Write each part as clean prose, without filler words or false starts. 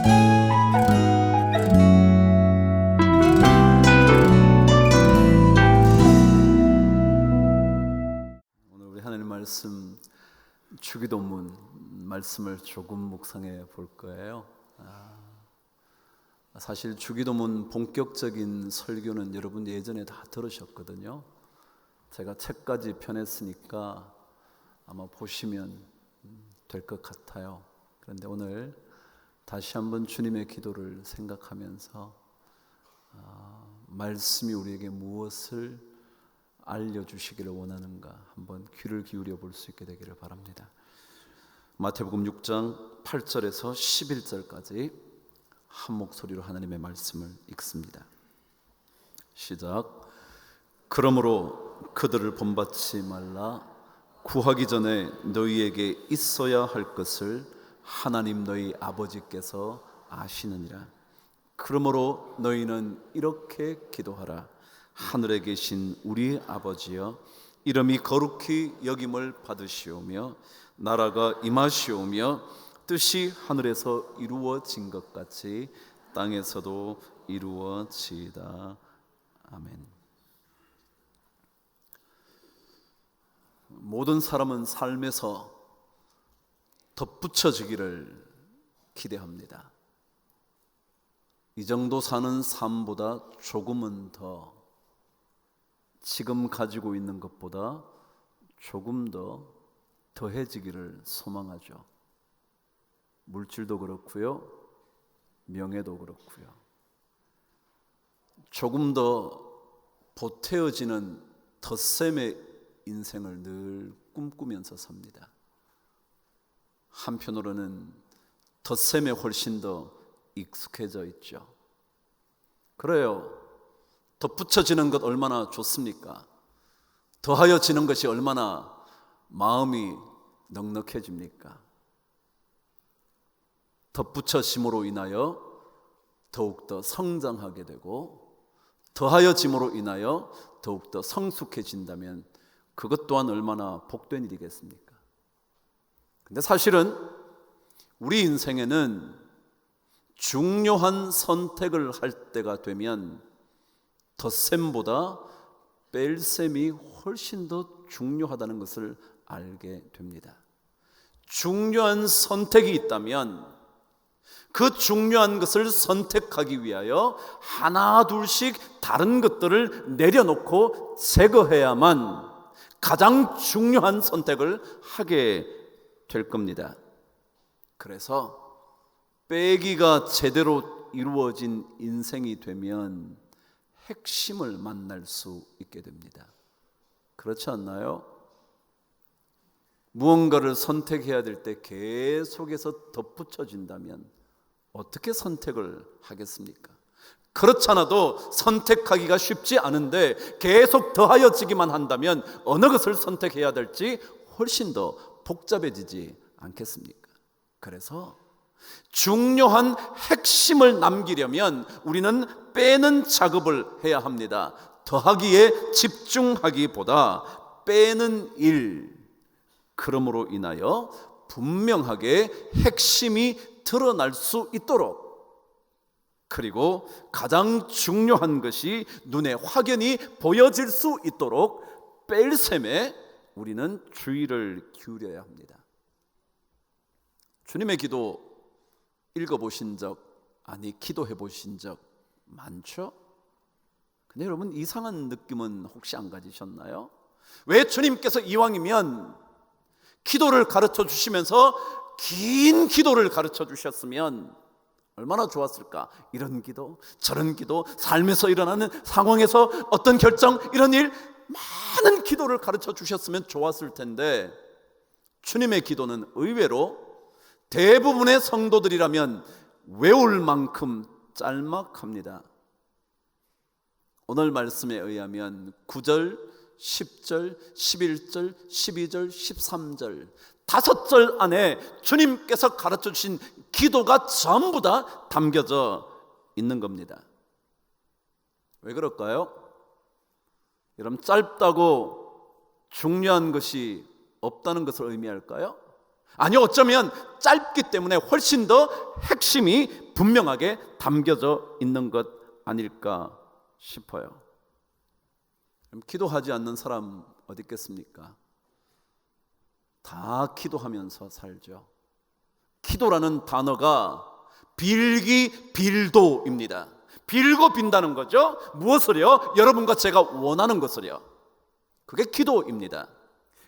오늘 우리 하나님 말씀 주기도문 말씀을 조금 묵상해 볼 거예요. 사실 주기도문 본격적인 설교는 여러분 예전에 다 들으셨거든요. 제가 책까지 펴냈으니까 아마 보시면 될 것 같아요. 그런데 오늘 다시 한번 주님의 기도를 생각하면서 말씀이 우리에게 무엇을 알려주시기를 원하는가 한번 귀를 기울여 볼 수 있게 되기를 바랍니다. 마태복음 6장 8절에서 11절까지 한 목소리로 하나님의 말씀을 읽습니다. 시작. 그러므로 그들을 본받지 말라. 구하기 전에 너희에게 있어야 할 것을 하나님 너희 아버지께서 아시느니라. 그러므로 너희는 이렇게 기도하라. 하늘에 계신 우리 아버지여, 이름이 거룩히 여김을 받으시오며 나라가 임하시오며 뜻이 하늘에서 이루어진 것 같이 땅에서도 이루어지이다. 아멘. 모든 사람은 삶에서 덧붙여지기를 기대합니다. 이 정도 사는 삶보다 조금은 더, 지금 가지고 있는 것보다 조금 더 더해지기를 소망하죠. 물질도 그렇고요, 명예도 그렇고요. 조금 더 보태어지는 덧셈의 인생을 늘 꿈꾸면서 삽니다. 한편으로는 덧셈에 훨씬 더 익숙해져 있죠. 그래요. 덧붙여지는 것 얼마나 좋습니까? 더하여지는 것이 얼마나 마음이 넉넉해집니까? 덧붙여짐으로 인하여 더욱더 성장하게 되고 더하여짐으로 인하여 더욱더 성숙해진다면 그것 또한 얼마나 복된 일이겠습니까? 근데 사실은 우리 인생에는 중요한 선택을 할 때가 되면 덧셈보다 뺄셈이 훨씬 더 중요하다는 것을 알게 됩니다. 중요한 선택이 있다면 그 중요한 것을 선택하기 위하여 하나 둘씩 다른 것들을 내려놓고 제거해야만 가장 중요한 선택을 하게 될 겁니다. 그래서 빼기가 제대로 이루어진 인생이 되면 핵심을 만날 수 있게 됩니다. 그렇지 않나요? 무언가를 선택해야 될 때 계속해서 덧붙여진다면 어떻게 선택을 하겠습니까? 그렇지 않아도 선택하기가 쉽지 않은데 계속 더하여지기만 한다면 어느 것을 선택해야 될지 훨씬 더 복잡해지지 않겠습니까? 그래서 중요한 핵심을 남기려면 우리는 빼는 작업을 해야 합니다. 더하기에 집중하기보다 빼는 일, 그러므로 인하여 분명하게 핵심이 드러날 수 있도록, 그리고 가장 중요한 것이 눈에 확연히 보여질 수 있도록 뺄셈에 우리는 주의를 기울여야 합니다. 주님의 기도 읽어보신 적, 아니 기도해 보신 적 많죠? 근데 여러분 이상한 느낌은 혹시 안 가지셨나요? 왜 주님께서 이왕이면 기도를 가르쳐 주시면서 긴 기도를 가르쳐 주셨으면 얼마나 좋았을까? 이런 기도, 저런 기도, 삶에서 일어나는 상황에서 어떤 결정, 이런 일, 많은 기도를 가르쳐 주셨으면 좋았을 텐데 주님의 기도는 의외로 대부분의 성도들이라면 외울 만큼 짤막합니다. 오늘 말씀에 의하면 9절, 10절, 11절, 12절, 13절 5절 안에 주님께서 가르쳐 주신 기도가 전부 다 담겨져 있는 겁니다. 왜 그럴까요? 여러분, 짧다고 중요한 것이 없다는 것을 의미할까요? 아니, 어쩌면 짧기 때문에 훨씬 더 핵심이 분명하게 담겨져 있는 것 아닐까 싶어요. 그럼 기도하지 않는 사람 어디 있겠습니까? 다 기도하면서 살죠. 기도라는 단어가 빌기 빌도입니다. 빌고 빈다는 거죠. 무엇을요? 여러분과 제가 원하는 것을요. 그게 기도입니다.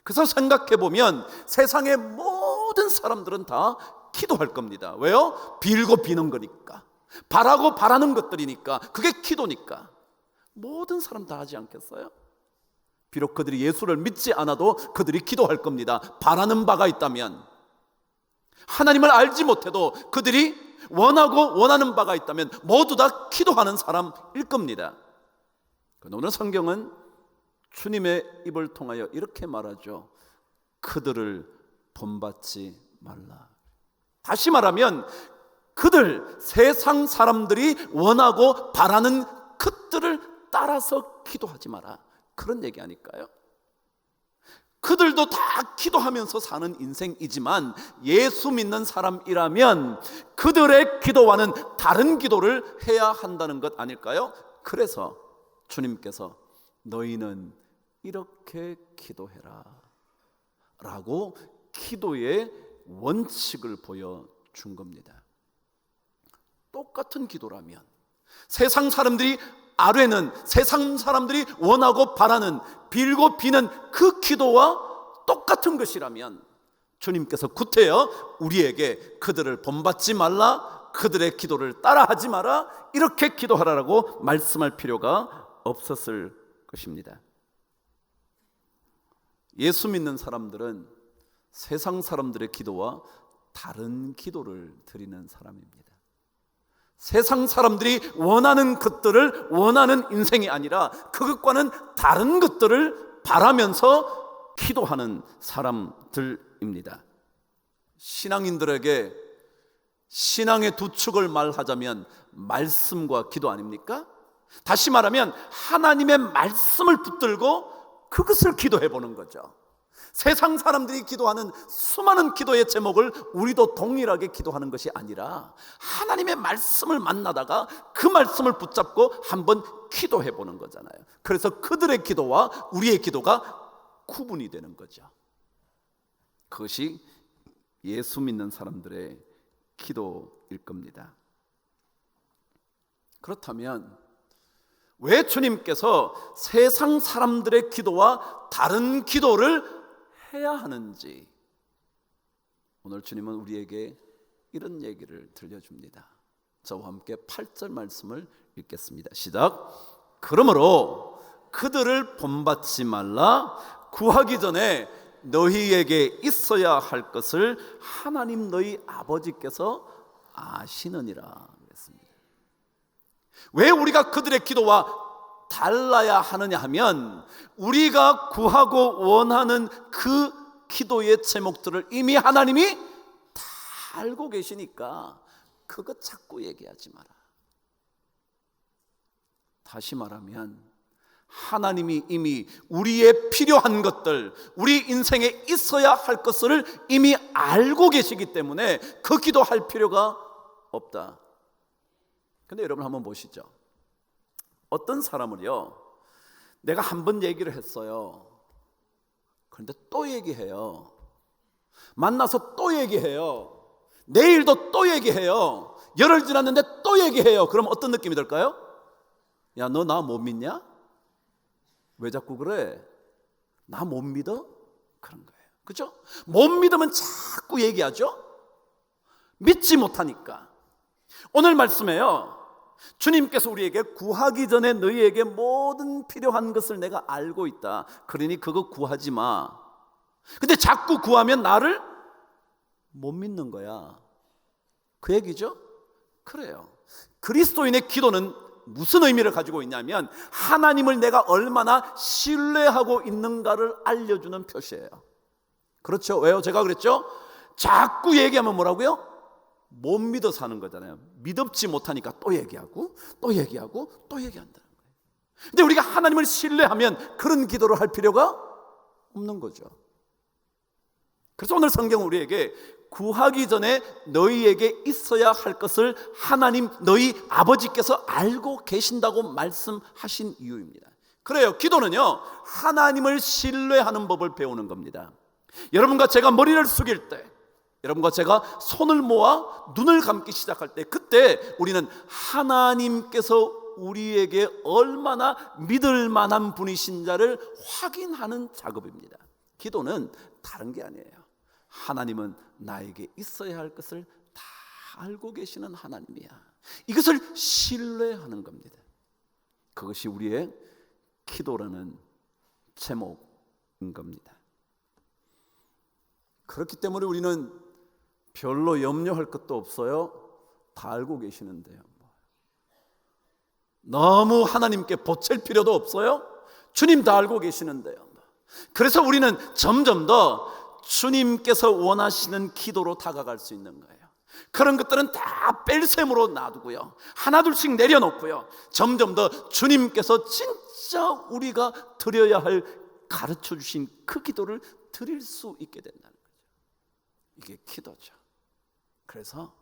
그래서 생각해 보면 세상의 모든 사람들은 다 기도할 겁니다. 왜요? 빌고 비는 거니까, 바라고 바라는 것들이니까, 그게 기도니까. 모든 사람 다 하지 않겠어요? 비록 그들이 예수를 믿지 않아도 그들이 기도할 겁니다. 바라는 바가 있다면, 하나님을 알지 못해도 그들이 원하고 원하는 바가 있다면 모두 다 기도하는 사람일 겁니다. 오늘 성경은 주님의 입을 통하여 이렇게 말하죠. 그들을 본받지 말라. 다시 말하면 그들, 세상 사람들이 원하고 바라는 그들을 따라서 기도하지 마라, 그런 얘기 아닐까요? 그들도 다 기도하면서 사는 인생이지만 예수 믿는 사람이라면 그들의 기도와는 다른 기도를 해야 한다는 것 아닐까요? 그래서 주님께서 너희는 이렇게 기도해라 라고 기도의 원칙을 보여준 겁니다. 똑같은 기도라면, 세상 사람들이 아뢰는, 세상 사람들이 원하고 바라는, 빌고 비는 그 기도와 똑같은 것이라면 주님께서 구태여 우리에게 그들을 본받지 말라, 그들의 기도를 따라하지 마라, 이렇게 기도하라고 말씀할 필요가 없었을 것입니다. 예수 믿는 사람들은 세상 사람들의 기도와 다른 기도를 드리는 사람입니다. 세상 사람들이 원하는 것들을 원하는 인생이 아니라 그것과는 다른 것들을 바라면서 기도하는 사람들입니다. 신앙인들에게 신앙의 두 축을 말하자면 말씀과 기도 아닙니까? 다시 말하면 하나님의 말씀을 붙들고 그것을 기도해 보는 거죠. 세상 사람들이 기도하는 수많은 기도의 제목을 우리도 동일하게 기도하는 것이 아니라 하나님의 말씀을 만나다가 그 말씀을 붙잡고 한번 기도해 보는 거잖아요. 그래서 그들의 기도와 우리의 기도가 구분이 되는 거죠. 그것이 예수 믿는 사람들의 기도일 겁니다. 그렇다면 왜 주님께서 세상 사람들의 기도와 다른 기도를 해야 하는지, 오늘 주님은 우리에게 이런 얘기를 들려줍니다. 저와 함께 8절 말씀을 읽겠습니다. 시작. 그러므로 그들을 본받지 말라. 구하기 전에 너희에게 있어야 할 것을 하나님 너희 아버지께서 아시느니라 그랬습니다. 왜 우리가 그들의 기도와 달라야 하느냐 하면 우리가 구하고 원하는 그 기도의 제목들을 이미 하나님이 다 알고 계시니까 그거 자꾸 얘기하지 마라. 다시 말하면 하나님이 이미 우리의 필요한 것들, 우리 인생에 있어야 할 것을 이미 알고 계시기 때문에 그 기도할 필요가 없다. 근데 여러분 한번 보시죠. 어떤 사람을요, 내가 한 번 얘기를 했어요. 그런데 또 얘기해요. 만나서 또 얘기해요. 내일도 또 얘기해요. 열흘 지났는데 또 얘기해요. 그럼 어떤 느낌이 들까요? 야, 너 나 못 믿냐? 왜 자꾸 그래? 나 못 믿어? 그런 거예요. 그죠? 못 믿으면 자꾸 얘기하죠? 믿지 못하니까. 오늘 말씀에요, 주님께서 우리에게 구하기 전에 너희에게 모든 필요한 것을 내가 알고 있다. 그러니 그거 구하지 마. 근데 자꾸 구하면 나를 못 믿는 거야. 그 얘기죠? 그래요. 그리스도인의 기도는 무슨 의미를 가지고 있냐면 하나님을 내가 얼마나 신뢰하고 있는가를 알려주는 표시예요. 그렇죠? 왜요? 제가 그랬죠? 자꾸 얘기하면 뭐라고요? 못 믿어서 하는 거잖아요. 믿지 못하니까 또 얘기하고 또 얘기하고 또 얘기한다는 거예요. 근데 우리가 하나님을 신뢰하면 그런 기도를 할 필요가 없는 거죠. 그래서 오늘 성경은 우리에게 구하기 전에 너희에게 있어야 할 것을 하나님 너희 아버지께서 알고 계신다고 말씀하신 이유입니다. 그래요, 기도는요 하나님을 신뢰하는 법을 배우는 겁니다. 여러분과 제가 머리를 숙일 때, 여러분과 제가 손을 모아 눈을 감기 시작할 때, 그때 우리는 하나님께서 우리에게 얼마나 믿을 만한 분이신자를 확인하는 작업입니다. 기도는 다른 게 아니에요. 하나님은 나에게 있어야 할 것을 다 알고 계시는 하나님이야. 이것을 신뢰하는 겁니다. 그것이 우리의 기도라는 제목인 겁니다. 그렇기 때문에 우리는 별로 염려할 것도 없어요. 다 알고 계시는데요. 너무 하나님께 보챌 필요도 없어요. 주님 다 알고 계시는데요. 그래서 우리는 점점 더 주님께서 원하시는 기도로 다가갈 수 있는 거예요. 그런 것들은 다 뺄셈으로 놔두고요, 하나둘씩 내려놓고요, 점점 더 주님께서 진짜 우리가 드려야 할 가르쳐 주신 그 기도를 드릴 수 있게 된다는 거죠. 이게 기도죠. 그래서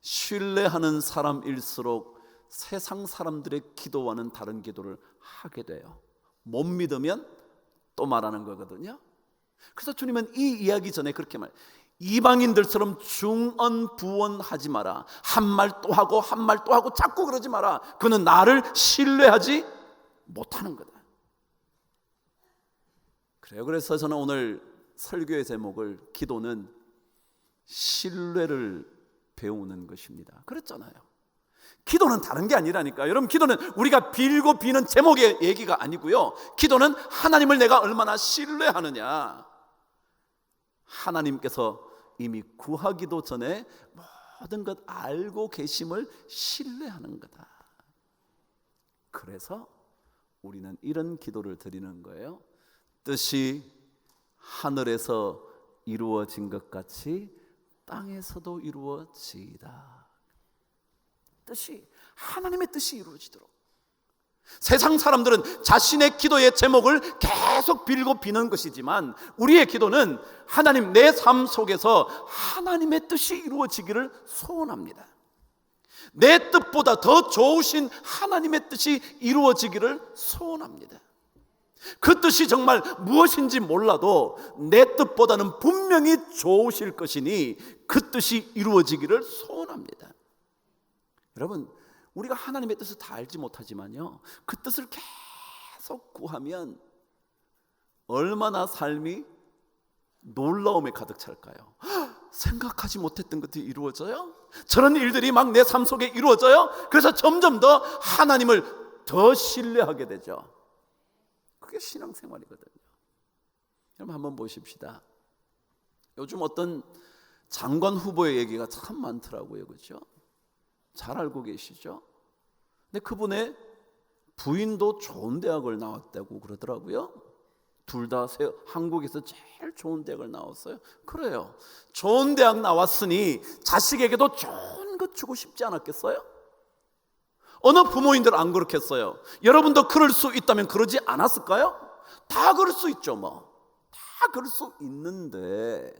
신뢰하는 사람일수록 세상 사람들의 기도와는 다른 기도를 하게 돼요. 못 믿으면 또 말하는 거거든요. 그래서 주님은 이 이야기 전에 그렇게 말해요. 이방인들처럼 중언부언하지 마라. 한 말 또 하고 한 말 또 하고 자꾸 그러지 마라. 그는 나를 신뢰하지 못하는 거다. 그래요. 그래서 저는 오늘 설교의 제목을 기도는 신뢰를 배우는 것입니다. 그랬잖아요. 기도는 다른 게 아니라니까. 여러분, 기도는 우리가 빌고 비는 제목의 얘기가 아니고요, 기도는 하나님을 내가 얼마나 신뢰하느냐. 하나님께서 이미 구하기도 전에 모든 것 알고 계심을 신뢰하는 거다. 그래서 우리는 이런 기도를 드리는 거예요. 뜻이 하늘에서 이루어진 것 같이 땅에서도 이루어지이다. 뜻이, 하나님의 뜻이 이루어지도록. 세상 사람들은 자신의 기도의 제목을 계속 빌고 비는 것이지만, 우리의 기도는 하나님, 내 삶 속에서 하나님의 뜻이 이루어지기를 소원합니다. 내 뜻보다 더 좋으신 하나님의 뜻이 이루어지기를 소원합니다. 그 뜻이 정말 무엇인지 몰라도 내 뜻보다는 분명히 좋으실 것이니 그 뜻이 이루어지기를 소원합니다. 여러분, 우리가 하나님의 뜻을 다 알지 못하지만요, 그 뜻을 계속 구하면 얼마나 삶이 놀라움에 가득 찰까요? 생각하지 못했던 것들이 이루어져요? 저런 일들이 막 내 삶 속에 이루어져요? 그래서 점점 더 하나님을 더 신뢰하게 되죠. 그게 신앙생활이거든요. 여러분, 한번 보십시다. 요즘 어떤 장관 후보의 얘기가 참 많더라고요. 그렇죠? 잘 알고 계시죠? 근데 그분의 부인도 좋은 대학을 나왔다고 그러더라고요. 둘 다 한국에서 제일 좋은 대학을 나왔어요. 그래요. 좋은 대학 나왔으니 자식에게도 좋은 것 주고 싶지 않았겠어요? 어느 부모님들 안 그렇겠어요? 여러분도 그럴 수 있다면 그러지 않았을까요? 다 그럴 수 있죠. 다 그럴 수 있는데,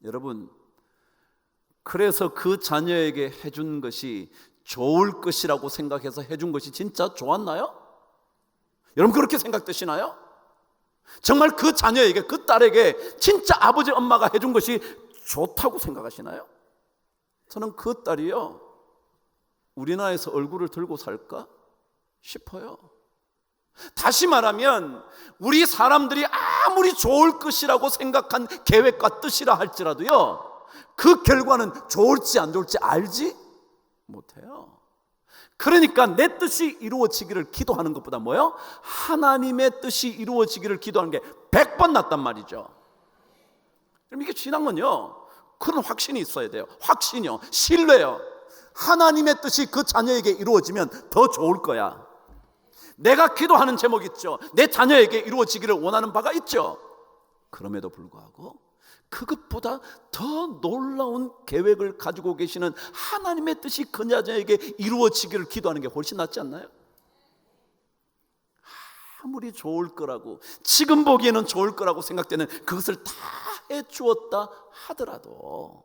여러분, 그래서 그 자녀에게 해준 것이 좋을 것이라고 생각해서 해준 것이 진짜 좋았나요? 여러분, 그렇게 생각되시나요? 정말 그 자녀에게, 그 딸에게 진짜 아버지 엄마가 해준 것이 좋다고 생각하시나요? 저는 그 딸이요, 우리나라에서 얼굴을 들고 살까 싶어요. 다시 말하면 우리 사람들이 아무리 좋을 것이라고 생각한 계획과 뜻이라 할지라도요, 그 결과는 좋을지 안 좋을지 알지 못해요. 그러니까 내 뜻이 이루어지기를 기도하는 것보다 뭐요? 하나님의 뜻이 이루어지기를 기도하는 게 100번 낫단 말이죠. 그럼 이게 신앙은요, 그런 확신이 있어야 돼요. 확신이요, 신뢰요. 하나님의 뜻이 그 자녀에게 이루어지면 더 좋을 거야. 내가 기도하는 제목 있죠. 내 자녀에게 이루어지기를 원하는 바가 있죠. 그럼에도 불구하고 그것보다 더 놀라운 계획을 가지고 계시는 하나님의 뜻이 그 자녀에게 이루어지기를 기도하는 게 훨씬 낫지 않나요? 아무리 좋을 거라고, 지금 보기에는 좋을 거라고 생각되는 그것을 다 해주었다 하더라도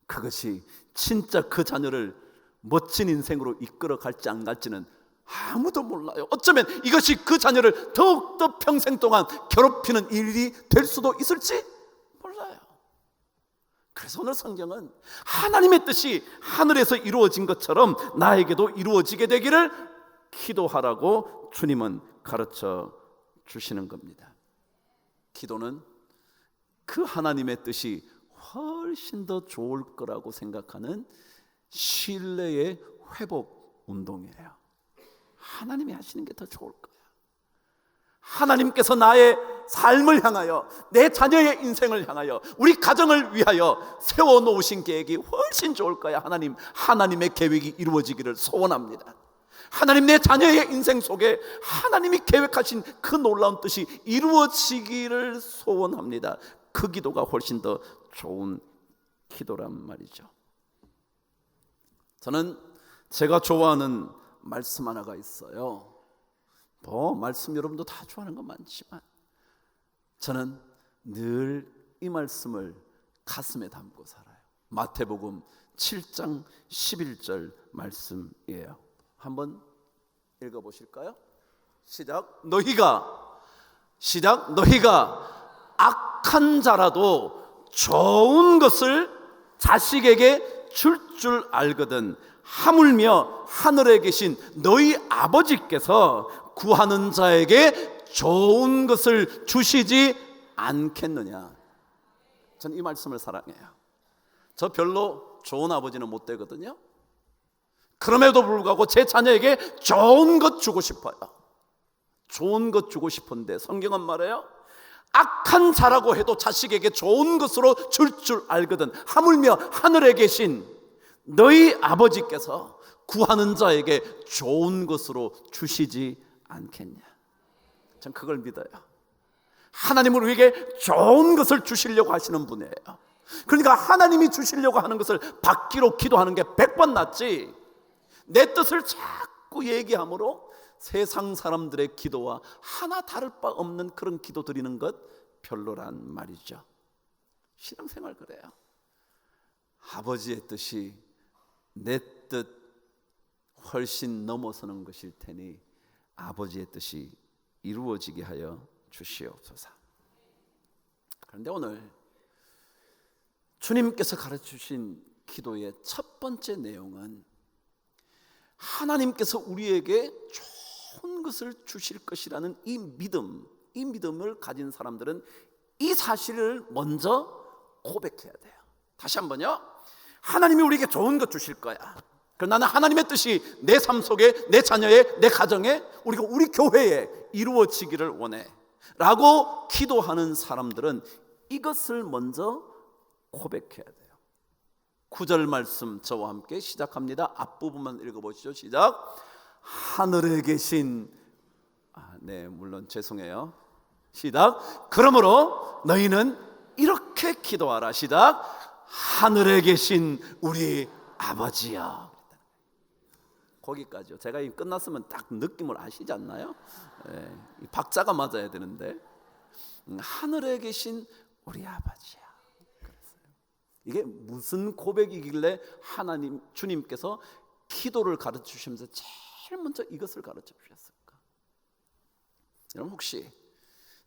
그것이 진짜 그 자녀를 멋진 인생으로 이끌어 갈지 안 갈지는 아무도 몰라요. 어쩌면 이것이 그 자녀를 더욱더 평생 동안 괴롭히는 일이 될 수도 있을지 몰라요. 그래서 오늘 성경은 하나님의 뜻이 하늘에서 이루어진 것처럼 나에게도 이루어지게 되기를 기도하라고 주님은 가르쳐 주시는 겁니다. 기도는 그 하나님의 뜻이 훨씬 더 좋을 거라고 생각하는 신뢰의 회복 운동이에요. 하나님이 하시는 게 더 좋을 거야. 하나님께서 나의 삶을 향하여, 내 자녀의 인생을 향하여, 우리 가정을 위하여 세워놓으신 계획이 훨씬 좋을 거야. 하나님의 계획이 이루어지기를 소원합니다. 하나님, 내 자녀의 인생 속에 하나님이 계획하신 그 놀라운 뜻이 이루어지기를 소원합니다. 그 기도가 훨씬 더 좋은 기도란 말이죠. 저는 제가 좋아하는 말씀 하나가 있어요. 말씀 여러분도 다 좋아하는 건 많지만 저는 늘 이 말씀을 가슴에 담고 살아요. 마태복음 7장 11절 말씀이에요. 한번 읽어보실까요? 시작. 너희가 악한 자라도 좋은 것을 자식에게 줄 알거든 하물며 하늘에 계신 너희 아버지께서 구하는 자에게 좋은 것을 주시지 않겠느냐. 전 이 말씀을 사랑해요. 저 별로 좋은 아버지는 못 되거든요. 그럼에도 불구하고 제 자녀에게 좋은 것 주고 싶어요. 좋은 것 주고 싶은데 성경은 말해요, 악한 자라고 해도 자식에게 좋은 것으로 줄 알거든 하물며 하늘에 계신 너희 아버지께서 구하는 자에게 좋은 것으로 주시지 않겠냐. 전 그걸 믿어요. 하나님은 우리에게 좋은 것을 주시려고 하시는 분이에요. 그러니까 하나님이 주시려고 하는 것을 받기로 기도하는 게 100번 낫지, 내 뜻을 자꾸 얘기함으로 세상 사람들의 기도와 하나 다를 바 없는 그런 기도 드리는 것 별로란 말이죠. 신앙생활 그래요. 아버지의 뜻이 내 뜻 훨씬 넘어서는 것일 테니 아버지의 뜻이 이루어지게 하여 주시옵소서. 그런데 오늘 주님께서 가르쳐주신 기도의 첫 번째 내용은 하나님께서 우리에게 좋은 것을 주실 것이라는 이 믿음을 가진 사람들은 이 사실을 먼저 고백해야 돼요. 다시 한번요. 하나님이 우리에게 좋은 것 주실 거야. 그럼 나는 하나님의 뜻이 내 삶 속에, 내 자녀의, 내 가정에, 우리 교회에 이루어지기를 원해 라고 기도하는 사람들은 이것을 먼저 고백해야 돼요. 9절 말씀 저와 함께 시작합니다. 앞부분만 읽어보시죠. 시작. 하늘에 계신 물론 죄송해요. 시작. 그러므로 너희는 이렇게 기도하라. 시작. 하늘에 계신 우리 아버지여. 거기까지요. 제가 끝났으면 딱 느낌을 아시지 않나요? 박자가 맞아야 되는데 하늘에 계신 우리 아버지야. 이게 무슨 고백이길래 하나님 주님께서 기도를 가르쳐 주시면서 제일 먼저 이것을 가르쳐 주셨을까? 여러분 혹시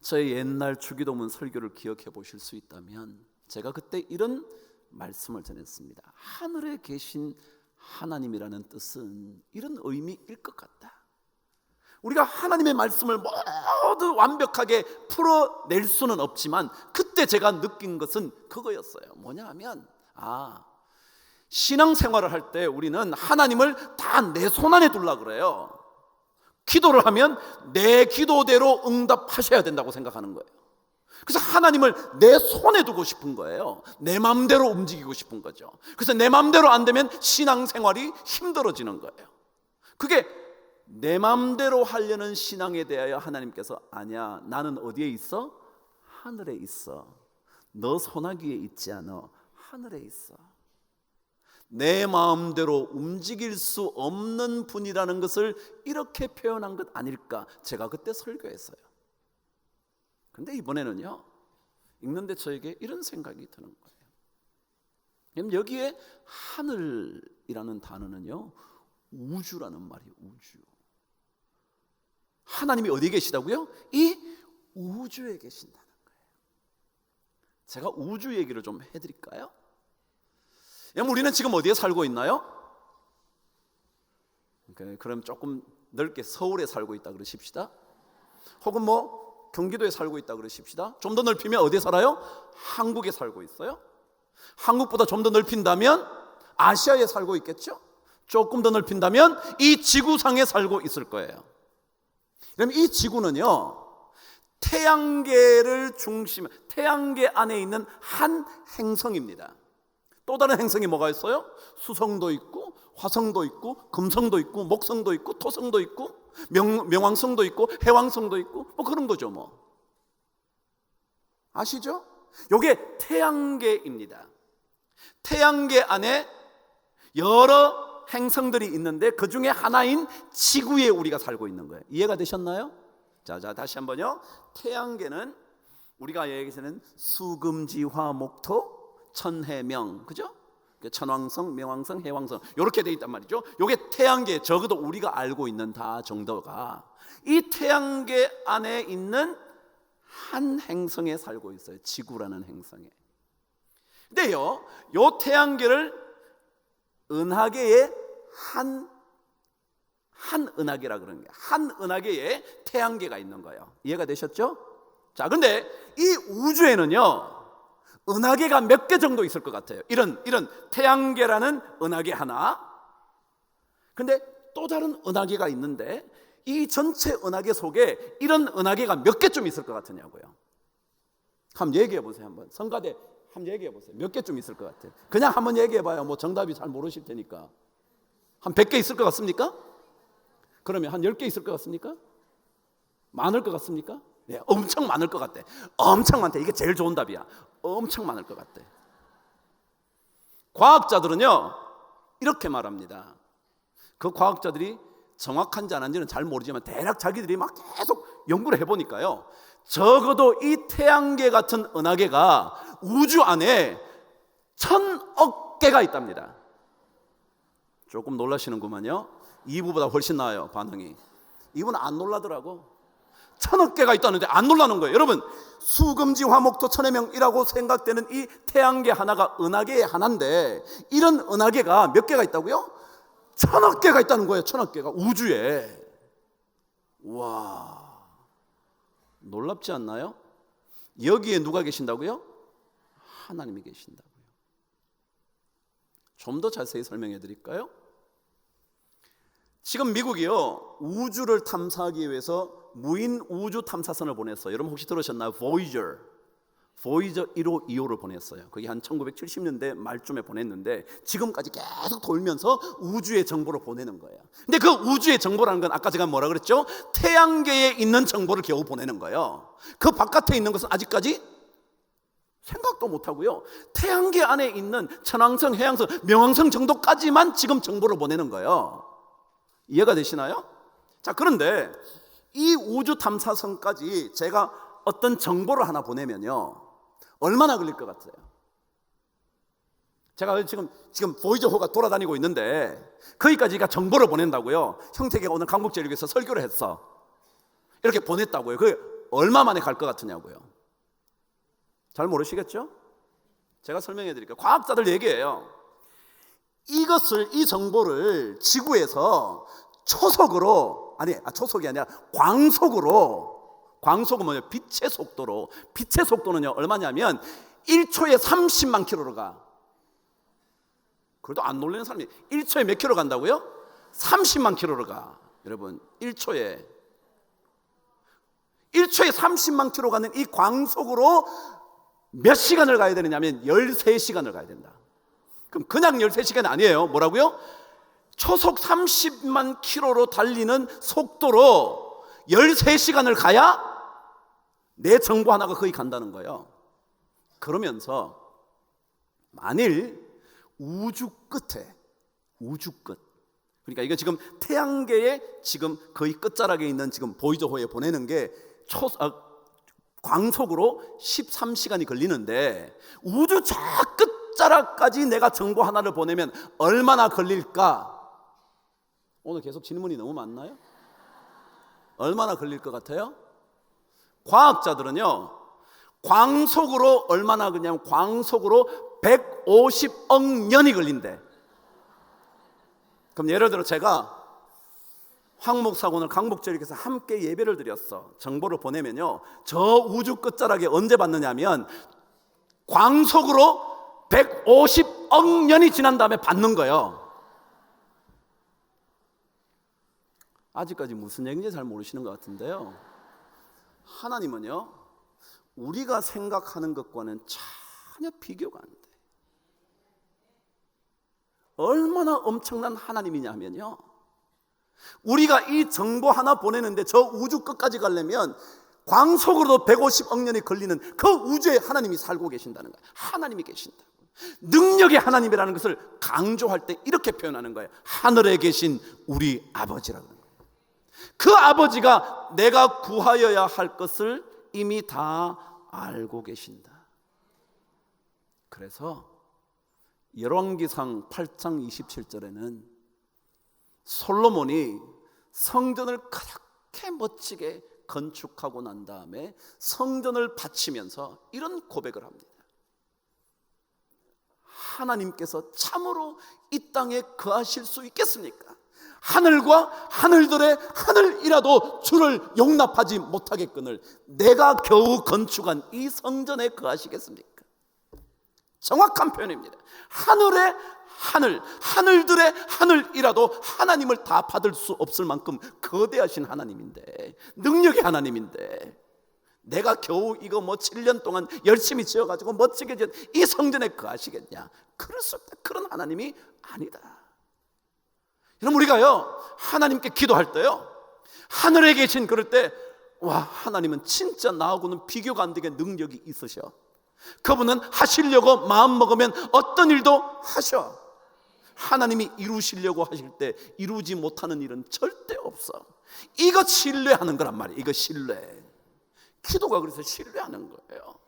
저의 옛날 주기도문 설교를 기억해 보실 수 있다면 제가 그때 이런 말씀을 전했습니다. 하늘에 계신 하나님이라는 뜻은 이런 의미일 것 같다. 우리가 하나님의 말씀을 모두 완벽하게 풀어낼 수는 없지만 그때 제가 느낀 것은 그거였어요. 뭐냐 하면 신앙생활을 할 때 우리는 하나님을 다 내 손 안에 두려고 그래요. 기도를 하면 내 기도대로 응답하셔야 된다고 생각하는 거예요. 그래서 하나님을 내 손에 두고 싶은 거예요. 내 마음대로 움직이고 싶은 거죠. 그래서 내 마음대로 안 되면 신앙생활이 힘들어지는 거예요. 그게 내 마음대로 하려는 신앙에 대하여 하나님께서 아니야, 나는 어디에 있어? 하늘에 있어. 너 손아귀에 있지 않아. 하늘에 있어. 내 마음대로 움직일 수 없는 분이라는 것을 이렇게 표현한 것 아닐까, 제가 그때 설교했어요. 근데 이번에는요, 읽는데 저에게 이런 생각이 드는 거예요. 그럼 여기에 하늘이라는 단어는요, 우주라는 말이에요. 우주. 하나님이 어디에 계시다고요? 이 우주에 계신다는 거예요. 제가 우주 얘기를 좀 해드릴까요? 우리는 지금 어디에 살고 있나요? 그럼 조금 넓게 서울에 살고 있다 그러십시다. 혹은 경기도에 살고 있다 그러십시다. 좀 더 넓히면 어디에 살아요? 한국에 살고 있어요. 한국보다 좀 더 넓힌다면 아시아에 살고 있겠죠. 조금 더 넓힌다면 이 지구상에 살고 있을 거예요. 그럼 이 지구는요, 태양계를 중심, 태양계 안에 있는 한 행성입니다. 또 다른 행성이 뭐가 있어요? 수성도 있고 화성도 있고 금성도 있고 목성도 있고 토성도 있고 명왕성도 있고 해왕성도 있고 그런 거죠. 아시죠? 요게 태양계입니다. 태양계 안에 여러 행성들이 있는데 그 중에 하나인 지구에 우리가 살고 있는 거예요. 이해가 되셨나요? 자, 다시 한번요. 태양계는 우리가 얘기하는 수금지화목토 천해명, 그죠? 천왕성, 명왕성, 해왕성 이렇게 돼 있단 말이죠. 요게 태양계, 적어도 우리가 알고 있는 다 정도가 이 태양계 안에 있는 한 행성에 살고 있어요. 지구라는 행성에. 근데요, 요 태양계를 은하계의 한 은하계라 그러는 거예요. 한 은하계에 태양계가 있는 거예요. 이해가 되셨죠? 자, 근데 이 우주에는요, 은하계가 몇 개 정도 있을 것 같아요. 이런 태양계라는 은하계 하나. 근데 또 다른 은하계가 있는데 이 전체 은하계 속에 이런 은하계가 몇 개쯤 있을 것 같으냐고요. 한번 얘기해 보세요. 한번 성가대 한번 얘기해 보세요. 몇 개쯤 있을 것 같아요. 그냥 한번 얘기해 봐요. 정답이 잘 모르실 테니까. 한 100개 있을 것 같습니까? 그러면 한 10개 있을 것 같습니까? 많을 것 같습니까? 네, 엄청 많을 것 같대. 엄청 많대. 이게 제일 좋은 답이야. 엄청 많을 것 같대. 과학자들은요, 이렇게 말합니다. 그 과학자들이 정확한지 안 한지는 잘 모르지만 대략 자기들이 막 계속 연구를 해보니까요, 적어도 이 태양계 같은 은하계가 우주 안에 1000억 개가 있답니다. 조금 놀라시는구만요. 2부보다 훨씬 나아요, 반응이. 2부는 안 놀라더라고. 1000억 개가 있다는데 안 놀라는 거예요. 여러분, 수금지 화목토 천해명이라고 생각되는 이 태양계 하나가 은하계의 하나인데 이런 은하계가 몇 개가 있다고요? 1000억 개가 있다는 거예요. 1000억 개가 우주에. 와, 놀랍지 않나요? 여기에 누가 계신다고요? 하나님이 계신다고요. 좀 더 자세히 설명해 드릴까요? 지금 미국이요, 우주를 탐사하기 위해서 무인 우주 탐사선을 보냈어요. 여러분 혹시 들으셨나요? Voyager 1호, 2호를 보냈어요. 그게 한 1970년대 말쯤에 보냈는데 지금까지 계속 돌면서 우주의 정보를 보내는 거예요. 근데 그 우주의 정보라는 건 아까 제가 뭐라 그랬죠? 태양계에 있는 정보를 겨우 보내는 거예요. 그 바깥에 있는 것은 아직까지 생각도 못하고요, 태양계 안에 있는 천왕성, 해왕성, 명왕성 정도까지만 지금 정보를 보내는 거예요. 이해가 되시나요? 자, 그런데 이 우주 탐사선까지 제가 어떤 정보를 하나 보내면요, 얼마나 걸릴 것 같아요? 제가 지금 보이저호가 돌아다니고 있는데 거기까지 정보를 보낸다고요. 형택이가 오늘 강북제일교회에서 설교를 했어. 이렇게 보냈다고요. 그게 얼마 만에 갈 것 같으냐고요. 잘 모르시겠죠? 제가 설명해 드릴게요. 과학자들 얘기해요. 이 정보를 지구에서 초속이 아니라 광속은 뭐냐? 빛의 속도로. 빛의 속도는요, 얼마냐면 1초에 30만 킬로로 가. 그래도 안 놀라는 사람이 1초에 몇 킬로 간다고요? 30만 킬로로 가. 여러분, 1초에 30만 킬로 가는 이 광속으로 몇 시간을 가야 되느냐면 13시간을 가야 된다. 그럼 그냥 13시간 아니에요. 뭐라고요? 초속 30만 킬로로 달리는 속도로 13시간을 가야 내 정보 하나가 거기 간다는 거예요. 그러면서 만일 우주 끝, 그러니까 이거 지금 태양계의 지금 거의 끝자락에 있는 지금 보이저호에 보내는 게 광속으로 13시간이 걸리는데 우주 저 끝자락까지 내가 정보 하나를 보내면 얼마나 걸릴까? 오늘 계속 질문이 너무 많나요? 얼마나 걸릴 것 같아요? 과학자들은요, 광속으로 얼마나 그냥 광속으로 150억 년이 걸린대. 그럼 예를 들어 제가 황 목사하고 오늘 강 목사님께서 함께 예배를 드렸어. 정보를 보내면요, 저 우주 끝자락에 언제 받느냐면 광속으로 150억 년이 지난 다음에 받는 거예요. 아직까지 무슨 얘기인지 잘 모르시는 것 같은데요, 하나님은요 우리가 생각하는 것과는 전혀 비교가 안 돼. 얼마나 엄청난 하나님이냐면요, 우리가 이 정보 하나 보내는데 저 우주 끝까지 가려면 광속으로도 150억 년이 걸리는 그 우주에 하나님이 살고 계신다는 거예요. 하나님이 계신다. 능력의 하나님이라는 것을 강조할 때 이렇게 표현하는 거예요. 하늘에 계신 우리 아버지라고. 그 아버지가 내가 구하여야 할 것을 이미 다 알고 계신다. 그래서 열왕기상 8장 27절에는 솔로몬이 성전을 그렇게 멋지게 건축하고 난 다음에 성전을 바치면서 이런 고백을 합니다. 하나님께서 참으로 이 땅에 거하실 수 있겠습니까? 하늘과 하늘들의 하늘이라도 주를 용납하지 못하겠거늘 내가 겨우 건축한 이 성전에 거하시겠습니까? 정확한 표현입니다. 하늘의 하늘, 하늘들의 하늘이라도 하나님을 다 받을 수 없을 만큼 거대하신 하나님인데, 능력의 하나님인데 내가 겨우 이거 7년 동안 열심히 지어가지고 멋지게 지은 이 성전에 거하시겠냐? 그럴 수 없다. 그런 하나님이 아니다. 여러분, 우리가요 하나님께 기도할 때요, 하늘에 계신 그럴 때 와, 하나님은 진짜 나하고는 비교가 안 되게 능력이 있으셔. 그분은 하시려고 마음 먹으면 어떤 일도 하셔. 하나님이 이루시려고 하실 때 이루지 못하는 일은 절대 없어. 이거 신뢰하는 거란 말이에요. 이거 신뢰. 기도가 그래서 신뢰하는 거예요.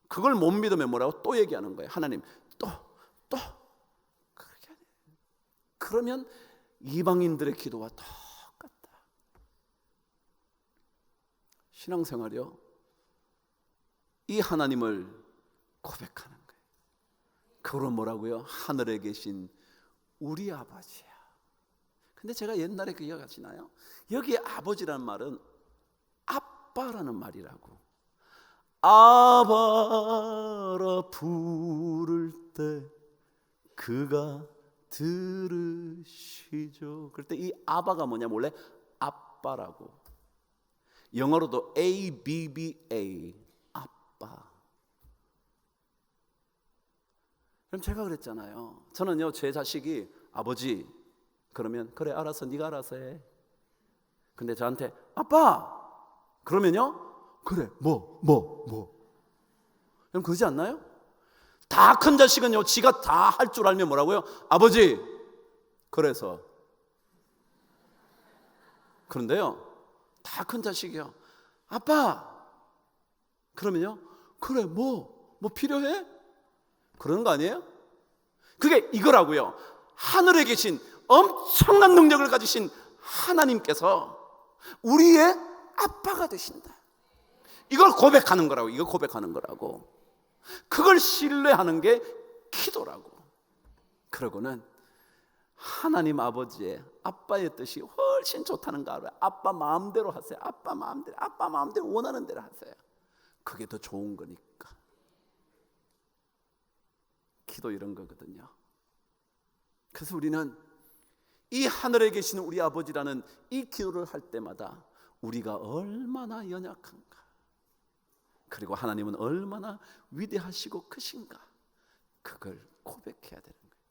그걸 못 믿으면 뭐라고? 또 얘기하는 거예요. 하나님 또 그렇게 그러면 이방인들의 기도와 똑같다. 신앙생활이요, 이 하나님을 고백하는 거예요. 그걸 뭐라고요? 하늘에 계신 우리 아버지야. 근데 제가 옛날에 그 기억하시나요? 여기 아버지라는 말은 아빠라는 말이라고. 아바라 부를 때 그가 들으시죠. 그럴 때 이 아바가 뭐냐면 원래 아빠라고. 영어로도 ABBA, 아빠. 그럼 제가 그랬잖아요. 저는요 제 자식이 아버지 그러면 그래 알았어 네가 알아서 해. 근데 저한테 아빠 그러면요 그래 뭐 그럼 그러지 않나요? 다 큰 자식은요 지가 다 할 줄 알면 뭐라고요? 아버지 그래서. 그런데요 다 큰 자식이요 아빠 그러면요 그래 뭐 필요해? 그러는 거 아니에요? 그게 이거라고요. 하늘에 계신 엄청난 능력을 가지신 하나님께서 우리의 아빠가 되신다. 이걸 고백하는 거라고. 이거 고백하는 거라고. 그걸 신뢰하는 게 기도라고. 그러고는 하나님 아버지의 아빠의 뜻이 훨씬 좋다는 거 알아요. 아빠 마음대로 하세요. 아빠 마음대로 원하는 대로 하세요. 그게 더 좋은 거니까. 기도 이런 거거든요. 그래서 우리는 이 하늘에 계시는 우리 아버지라는 이 기도를 할 때마다 우리가 얼마나 연약한가, 그리고 하나님은 얼마나 위대하시고 크신가, 그걸 고백해야 되는 거예요.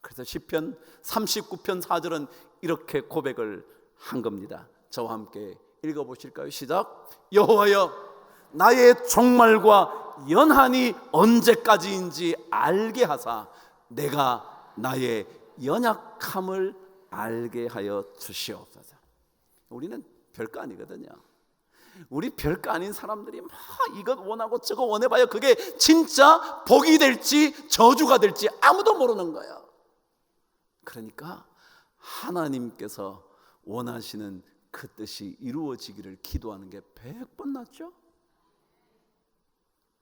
그래서 시편 39편 4절은 이렇게 고백을 한 겁니다. 저와 함께 읽어보실까요? 시작. 여호와여 나의 종말과 연한이 언제까지인지 알게 하사 내가 나의 연약함을 알게 하여 주시옵소서. 우리는 별거 아니거든요. 우리 별거 아닌 사람들이 막 이것 원하고 저거 원해봐요. 그게 진짜 복이 될지 저주가 될지 아무도 모르는 거예요. 그러니까 하나님께서 원하시는 그 뜻이 이루어지기를 기도하는 게 100번 낫죠.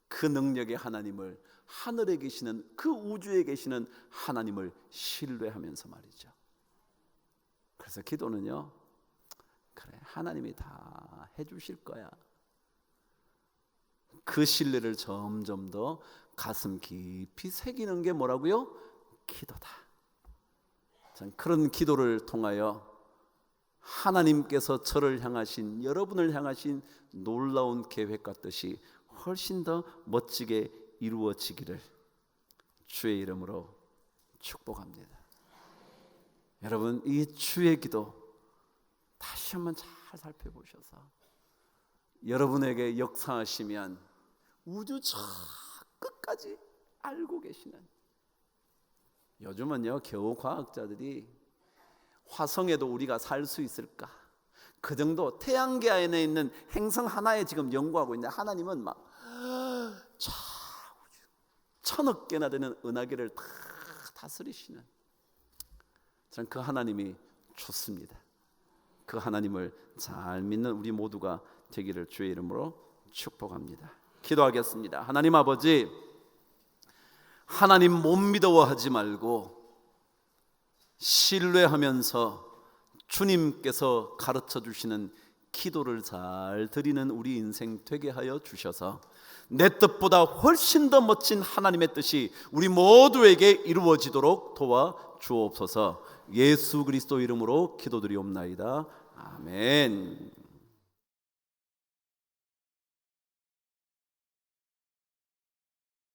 그 능력의 하나님을, 하늘에 계시는 그 우주에 계시는 하나님을 신뢰하면서 말이죠. 그래서 기도는요, 그래 하나님이 다 해주실 거야. 그 신뢰를 점점 더 가슴 깊이 새기는 게 뭐라고요? 기도다. 전 그런 기도를 통하여 하나님께서 저를 향하신, 여러분을 향하신 놀라운 계획과 뜻이 훨씬 더 멋지게 이루어지기를 주의 이름으로 축복합니다. 여러분, 이 주의 기도 다시 한번 잘 살펴보셔서 여러분에게 역사하시면 우주 저 끝까지 알고 계시는, 요즘은요 겨우 과학자들이 화성에도 우리가 살 수 있을까, 그 정도 태양계 안에 있는 행성 하나에 지금 연구하고 있는데, 하나님은 막 저 우주 천억 개나 되는 은하계를 다 다스리시는, 저는 그 하나님이 좋습니다. 그 하나님을 잘 믿는 우리 모두가 되기를 주의 이름으로 축복합니다. 기도하겠습니다. 하나님 아버지, 하나님 못 믿어하지 말고 신뢰하면서 주님께서 가르쳐 주시는 기도를 잘 드리는 우리 인생 되게 하여 주셔서 내 뜻보다 훨씬 더 멋진 하나님의 뜻이 우리 모두에게 이루어지도록 도와 주옵소서. 예수 그리스도 이름으로 기도드리옵나이다. 아멘.